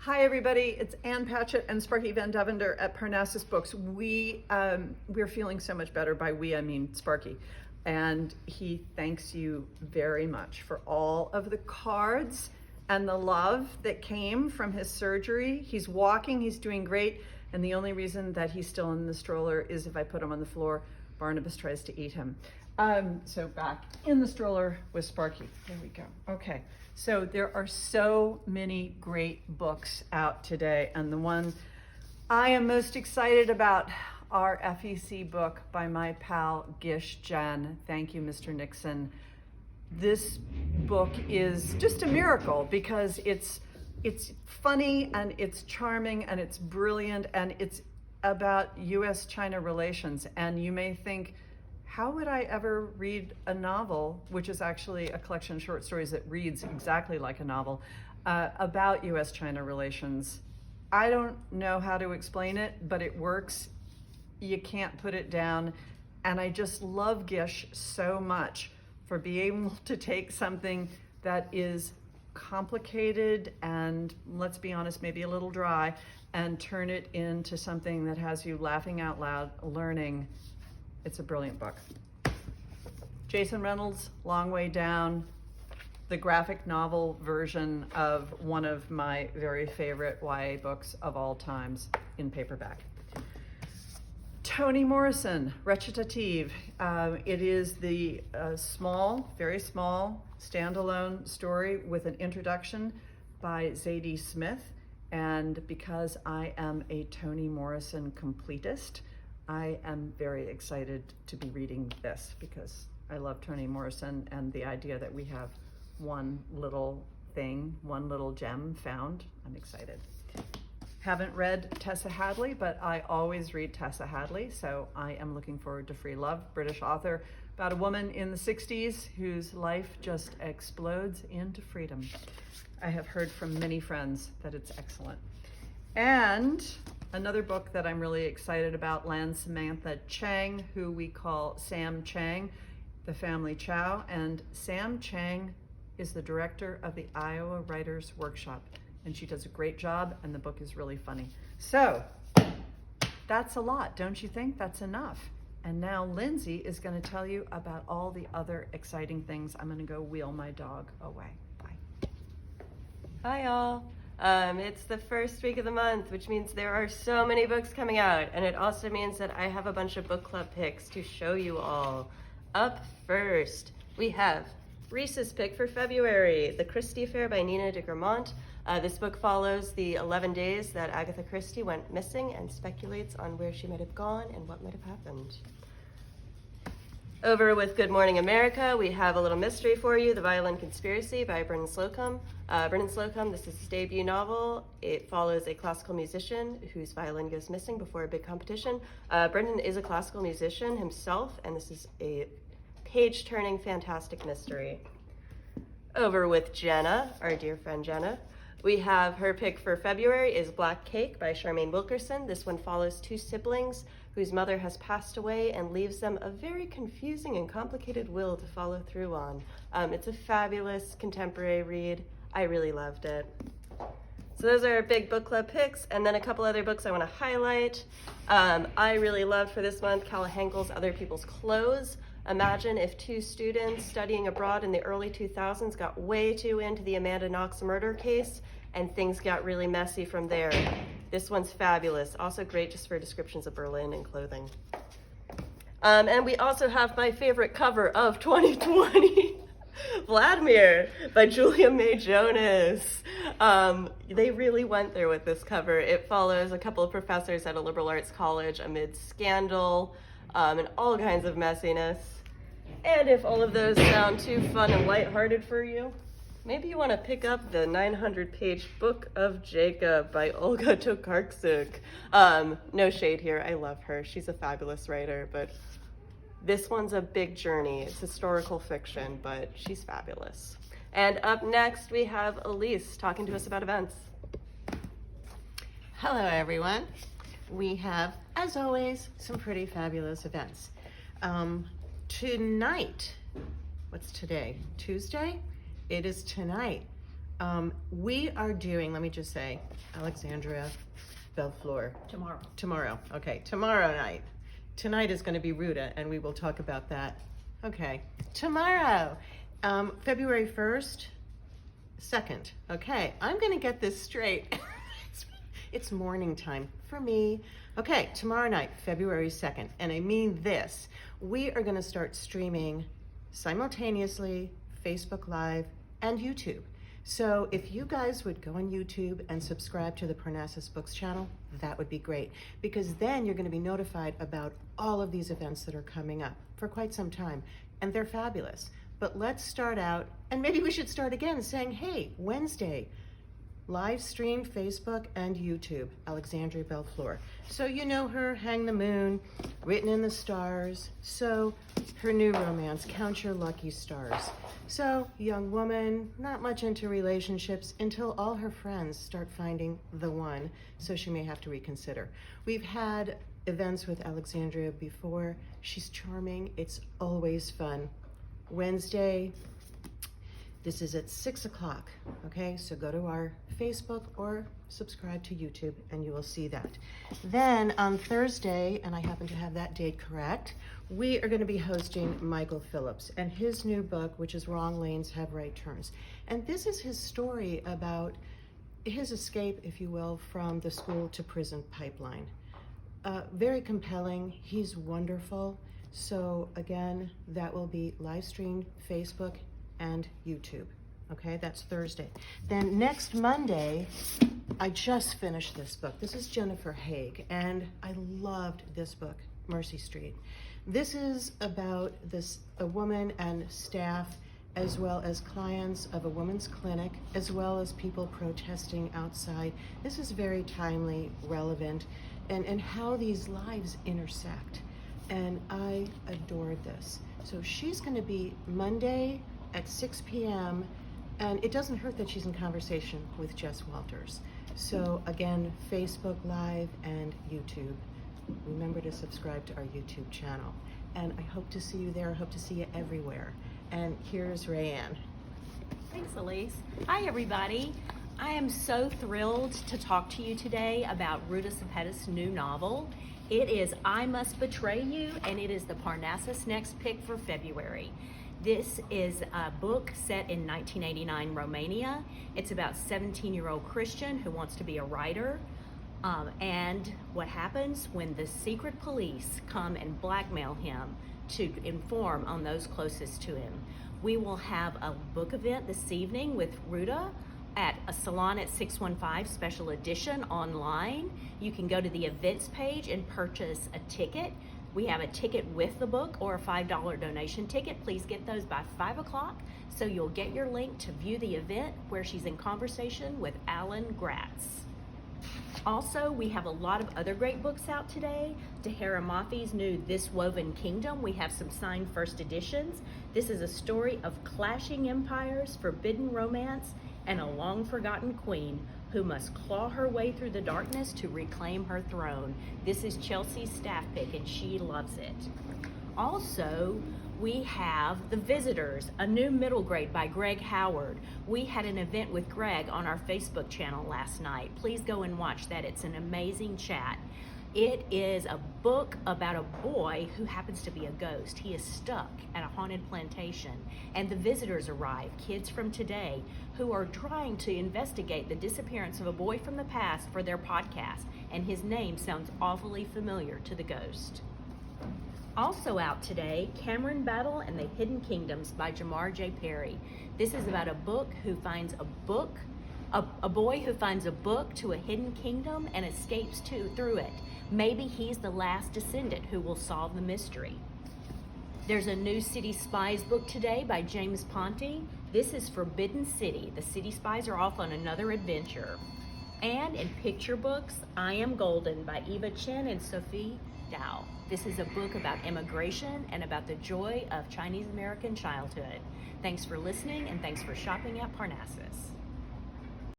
Hi everybody, it's Ann Patchett and Sparky Van Devender at Parnassus Books. We're feeling so much better. By we, I mean Sparky. And he thanks you very much for all of the cards and the love that came from his surgery. He's walking, he's doing great. And the only reason that he's still in the stroller is if I put him on the floor, Barnabas tries to eat him. So back in the stroller with Sparky. There we go. Okay. So there are so many great books out today, and the one I am most excited about, our FEC book by my pal Gish Jen. Thank you, Mr. Nixon. This book is just a miracle because it's funny and it's charming and it's brilliant and it's about U.S.-China relations. And you may think, how would I ever read a novel, which is actually a collection of short stories that reads exactly like a novel, about U.S.-China relations? I don't know how to explain it, but it works. You can't put it down. And I just love Gish so much for being able to take something that is complicated and, let's be honest, maybe a little dry, and turn it into something that has you laughing out loud, learning. It's a brilliant book. Jason Reynolds, Long Way Down, the graphic novel version of one of my very favorite YA books of all times in paperback. Toni Morrison, Recitative. It is the small, very small, standalone story with an introduction by Zadie Smith. And because I am a Toni Morrison completist, I am very excited to be reading this because I love Toni Morrison and the idea that we have one little thing, one little gem found. I'm excited. Haven't read Tessa Hadley, but I always read Tessa Hadley, so I am looking forward to Free Love, British author, about a woman in the 60s whose life just explodes into freedom. I have heard from many friends that it's excellent. And another book that I'm really excited about lands Samantha Chang, who we call Sam Chang, The Family Chow. And Sam Chang is the director of the Iowa Writers Workshop. And she does a great job, and the book is really funny. So that's a lot, don't you think? That's enough. And now Lindsay is going to tell you about all the other exciting things. I'm going to go wheel my dog away. Bye. Hi, all. It's the first week of the month, which means there are so many books coming out, and it also means that I have a bunch of book club picks to show you all. Up first, we have Reese's pick for February, The Christie Affair by Nina de Gramont. This book follows the 11 days that Agatha Christie went missing and speculates on where she might have gone and what might have happened. Over with Good Morning America, we have a little mystery for you, The Violin Conspiracy by Brendan Slocum. Brendan Slocum, this is his debut novel. It follows a classical musician whose violin goes missing before a big competition. Brendan is a classical musician himself, and this is a page-turning, fantastic mystery. Over with Jenna, our dear friend Jenna. We have her pick for February is Black Cake by Charmaine Wilkerson. This one follows two siblings whose mother has passed away and leaves them a very confusing and complicated will to follow through on. It's a fabulous contemporary read. I really loved it. So those are our big book club picks, and then a couple other books I want to highlight. I really loved for this month Calla Henkel's Other People's Clothes. Imagine if two students studying abroad in the early 2000s got way too into the Amanda Knox murder case, and things got really messy from there. This one's fabulous. Also great just for descriptions of Berlin and clothing. And we also have my favorite cover of 2020, Vladimir by Julia May Jonas. They really went there with this cover. It follows a couple of professors at a liberal arts college amid scandal and all kinds of messiness. And if all of those sound too fun and lighthearted for you, maybe you want to pick up the 900-page Book of Jacob by Olga Tokarczuk. No shade here. I love her. She's a fabulous writer, but this one's a big journey. It's historical fiction, but she's fabulous. And up next, we have Elise talking to us about events. Hello, everyone. We have, as always, some pretty fabulous events. Tonight, what's today? Tuesday? It is tonight. We are doing, let me just say, Alexandria Bellefleur. Tomorrow, okay, tomorrow night. Tonight is gonna be Ruta, and we will talk about that. Okay, tomorrow, February 1st, 2nd, okay, I'm gonna get this straight. It's morning time for me. Okay, tomorrow night, February 2nd, and I mean this. We are gonna start streaming simultaneously, Facebook Live and YouTube. So if you guys would go on YouTube and subscribe to the Parnassus Books channel, that would be great, because then you're gonna be notified about all of these events that are coming up for quite some time, and they're fabulous. But let's start out, and maybe we should start again saying, hey, Wednesday, live stream Facebook and YouTube, Alexandria Bellefleur. So you know her, Hang the Moon, Written in the Stars. So her new romance, Count Your Lucky Stars. So young woman, not much into relationships until all her friends start finding the one, so she may have to reconsider. We've had events with Alexandria before. She's charming, it's always fun. Wednesday, this is at 6 o'clock, okay? So go to our Facebook or subscribe to YouTube and you will see that. Then on Thursday, and I happen to have that date correct, we are gonna be hosting Michael Phillips and his new book, which is Wrong Lanes Have Right Turns. And this is his story about his escape, if you will, from the school to prison pipeline. Very compelling, he's wonderful. So again, that will be live streamed Facebook and YouTube. Okay, that's Thursday. Then next Monday, I just finished this book. This is Jennifer Haig, and I loved this book, Mercy Street. This is about a woman and staff, as well as clients of a women's clinic, as well as people protesting outside. This is very timely, relevant, and how these lives intersect. And I adored this. So she's gonna be Monday at 6 p.m. And it doesn't hurt that she's in conversation with Jess Walters. So again, Facebook Live and YouTube. Remember to subscribe to our YouTube channel. And I hope to see you there. I hope to see you everywhere. And here's Rayanne. Thanks, Elise. Hi, everybody. I am so thrilled to talk to you today about Ruta Sepetys' new novel. It is I Must Betray You, and it is the Parnassus Next Pick for February. This is a book set in 1989 Romania. It's about a 17-year-old Christian who wants to be a writer. And what happens when the secret police come and blackmail him to inform on those closest to him. We will have a book event this evening with Ruta at a Salon at 615 special edition online. You can go to the events page and purchase a ticket. We have a ticket with the book or a $5 donation ticket. Please get those by 5 o'clock so you'll get your link to view the event where she's in conversation with Alan Gratz. Also, we have a lot of other great books out today. Tahira Mafi's new This Woven Kingdom. We have some signed first editions. This is a story of clashing empires, forbidden romance, and a long-forgotten queen who must claw her way through the darkness to reclaim her throne. This is Chelsea's staff pick, and she loves it. Also, we have The Visitors, a new middle grade by Greg Howard. We had an event with Greg on our Facebook channel last night. Please go and watch that. It's an amazing chat. It is a book about a boy who happens to be a ghost. He is stuck at a haunted plantation, and the visitors arrive, kids from today, who are trying to investigate the disappearance of a boy from the past for their podcast, and his name sounds awfully familiar to the ghost. Also out today, Cameron Battle and the Hidden Kingdoms by Jamar J. Perry. This is about a boy who finds a book to a hidden kingdom and escapes through it. Maybe he's the last descendant who will solve the mystery. There's a new City Spies book today by James Ponte. This is Forbidden City. The City Spies are off on another adventure. And in picture books, I Am Golden by Eva Chen and Sophie Dao. This is a book about immigration and about the joy of Chinese American childhood. Thanks for listening, and thanks for shopping at Parnassus.